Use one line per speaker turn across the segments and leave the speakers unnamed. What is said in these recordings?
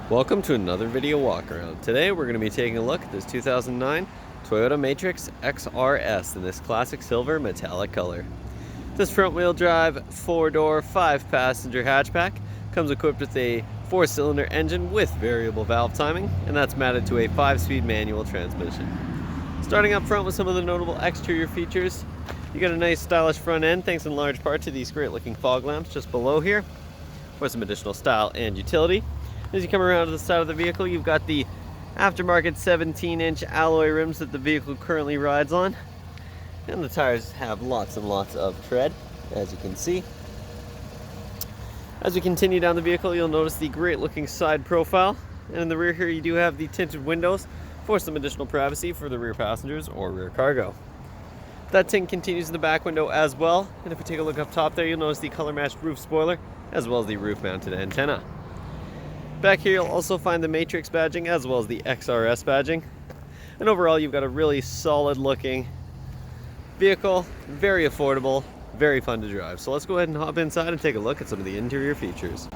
Welcome to another video walk around. Today we're going to be taking a look at this 2009 Toyota Matrix XRS in this classic silver metallic color. This front wheel drive, 4-door, 5-passenger hatchback comes equipped with a 4-cylinder engine with variable valve timing, and that's matted to a 5-speed manual transmission. Starting up front with some of the notable exterior features, you got a nice stylish front end thanks in large part to these great looking fog lamps just below here for some additional style and utility. As you come around to the side of the vehicle, you've got the aftermarket 17-inch alloy rims that the vehicle currently rides on. And the tires have lots and lots of tread, as you can see. As we continue down the vehicle, you'll notice the great looking side profile. And in the rear here, you do have the tinted windows for some additional privacy for the rear passengers or rear cargo. That tint continues in the back window as well. And if we take a look up top there, you'll notice the color matched roof spoiler, as well as the roof mounted antenna. Back here you'll also find the Matrix badging as well as the XRS badging. And overall you've got a really solid looking vehicle, very affordable, very fun to drive. So let's go ahead and hop inside and take a look at some of the interior features.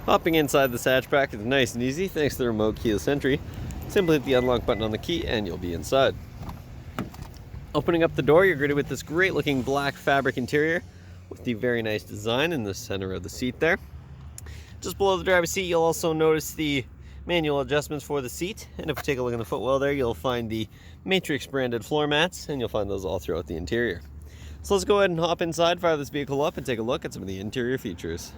Hopping inside this hatchback is nice and easy thanks to the remote keyless entry. Simply hit the unlock button on the key and you'll be inside. Opening up the door, you're greeted with this great looking black fabric interior with the very nice design in the center of the seat there. Just below the driver's seat, you'll also notice the manual adjustments for the seat. And if you take a look in the footwell there, you'll find the Matrix branded floor mats, and you'll find those all throughout the interior. So let's go ahead and hop inside, fire this vehicle up, and take a look at some of the interior features.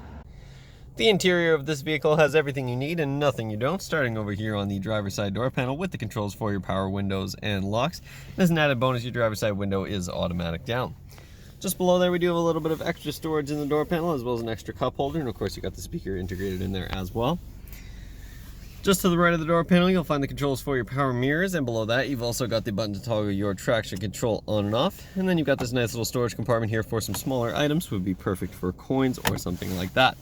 The interior of this vehicle has everything you need and nothing you don't, starting over here on the driver's side door panel with the controls for your power windows and locks. And as an added bonus, your driver's side window is automatic down. Just below there, we do have a little bit of extra storage in the door panel, as well as an extra cup holder, and of course you got the speaker integrated in there as well. Just to the right of the door panel, you'll find the controls for your power mirrors, and below that you've also got the button to toggle your traction control on and off. And then you've got this nice little storage compartment here for some smaller items, would be perfect for coins or something like that.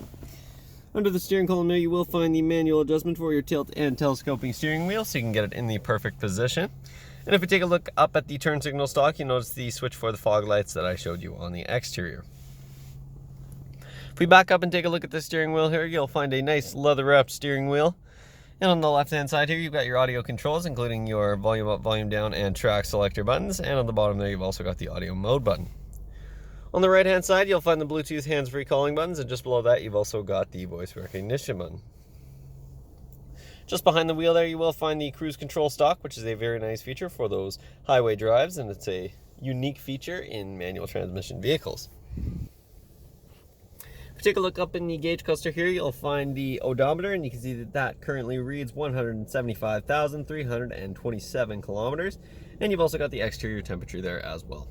Under the steering column there, you will find the manual adjustment for your tilt and telescoping steering wheel, so you can get it in the perfect position. And if we take a look up at the turn signal stalk, you'll notice the switch for the fog lights that I showed you on the exterior. If we back up and take a look at the steering wheel here, you'll find a nice leather-wrapped steering wheel. And on the left-hand side here, you've got your audio controls, including your volume up, volume down, and track selector buttons. And on the bottom there, you've also got the audio mode button. On the right-hand side, you'll find the Bluetooth hands-free calling buttons, and just below that, you've also got the voice recognition button. Just behind the wheel there, you will find the cruise control stalk, which is a very nice feature for those highway drives, and it's a unique feature in manual transmission vehicles. If you take a look up in the gauge cluster here, you'll find the odometer, and you can see that that currently reads 175,327 kilometers, and you've also got the exterior temperature there as well.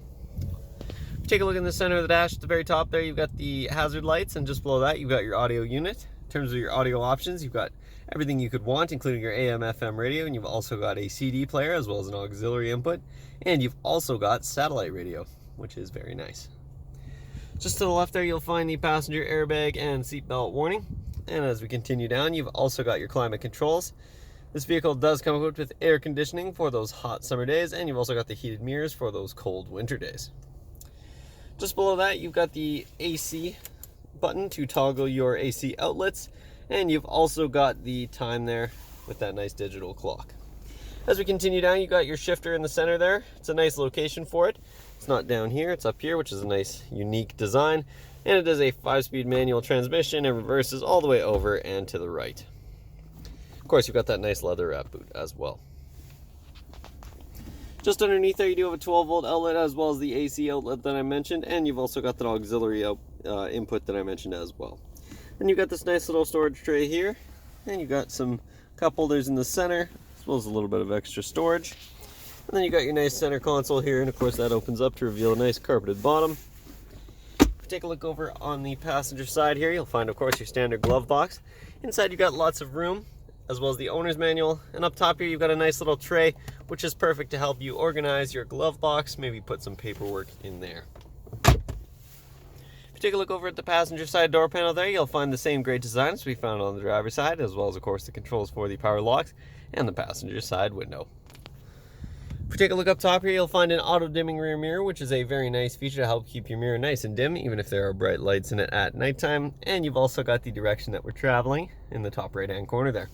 If you take a look in the center of the dash at the very top there, you've got the hazard lights, and just below that, you've got your audio unit. In terms of your audio options, you've got everything you could want, including your AM/FM radio, and you've also got a CD player as well as an auxiliary input, and you've also got satellite radio, which is very nice. Just to the left there, you'll find the passenger airbag and seatbelt warning, and as we continue down, you've also got your climate controls. This vehicle does come equipped with air conditioning for those hot summer days, and you've also got the heated mirrors for those cold winter days. Just below that, you've got the AC button to toggle your AC outlets, and you've also got the time there with that nice digital clock. As we continue down, you got your shifter in the center there. It's a nice location for it. It's not down here, it's up here, which is a nice unique design, and it is a 5-speed manual transmission and reverses all the way over and to the right. Of course, you've got that nice leather wrap boot as well. Just underneath there, you do have a 12-volt outlet as well as the AC outlet that I mentioned, and you've also got that auxiliary input that I mentioned as well. And you've got this nice little storage tray here, and you've got some cup holders in the center, as well as a little bit of extra storage. And then you got your nice center console here, and of course that opens up to reveal a nice carpeted bottom. If you take a look over on the passenger side here, you'll find, of course, your standard glove box. Inside you've got lots of room, as well as the owner's manual, and up top here you've got a nice little tray, which is perfect to help you organize your glove box, maybe put some paperwork in there. If you take a look over at the passenger side door panel there, you'll find the same great designs we found on the driver's side, as well as, of course, the controls for the power locks and the passenger side window. If we take a look up top here, you'll find an auto-dimming rear mirror, which is a very nice feature to help keep your mirror nice and dim, even if there are bright lights in it at nighttime. And you've also got the direction that we're traveling in the top right-hand corner there.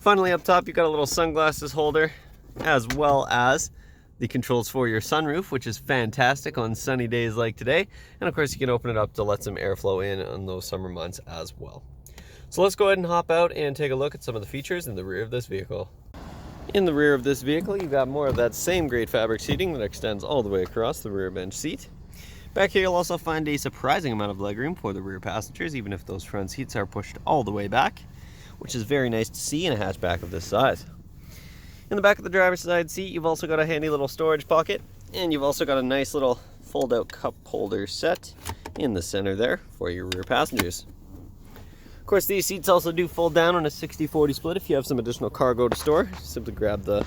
Finally, up top, you've got a little sunglasses holder, as well as the controls for your sunroof, which is fantastic on sunny days like today. And of course, you can open it up to let some airflow in on those summer months as well. So let's go ahead and hop out and take a look at some of the features in the rear of this vehicle. In the rear of this vehicle, you've got more of that same great fabric seating that extends all the way across the rear bench seat. Back here, you'll also find a surprising amount of legroom for the rear passengers, even if those front seats are pushed all the way back, which is very nice to see in a hatchback of this size. In the back of the driver's side seat, you've also got a handy little storage pocket, and you've also got a nice little fold-out cup holder set in the center there for your rear passengers. Of course, these seats also do fold down on a 60-40 split if you have some additional cargo to store. Simply grab the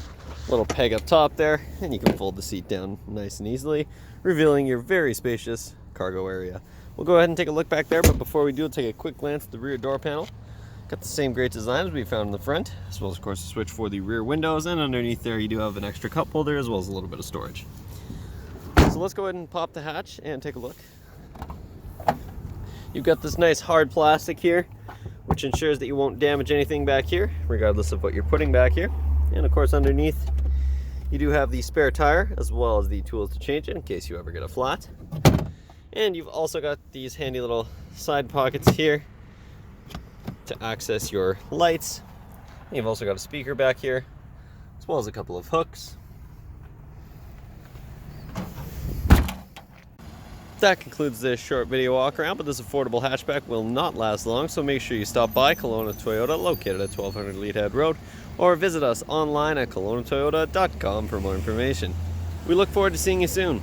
little peg up top there, and you can fold the seat down nice and easily, revealing your very spacious cargo area. We'll go ahead and take a look back there, but before we do, we'll take a quick glance at the rear door panel. Got the same great design as we found in the front, as well as, of course, a switch for the rear windows, and underneath there you do have an extra cup holder as well as a little bit of storage. So let's go ahead and pop the hatch and take a look. You've got this nice hard plastic here, which ensures that you won't damage anything back here, regardless of what you're putting back here. And of course, underneath you do have the spare tire, as well as the tools to change it in case you ever get a flat. And you've also got these handy little side pockets here to access your lights. And you've also got a speaker back here, as well as a couple of hooks. That concludes this short video walk around, but this affordable hatchback will not last long, so make sure you stop by Kelowna Toyota, located at 1200 Leadhead Road, or visit us online at KelownaToyota.com for more information. We look forward to seeing you soon.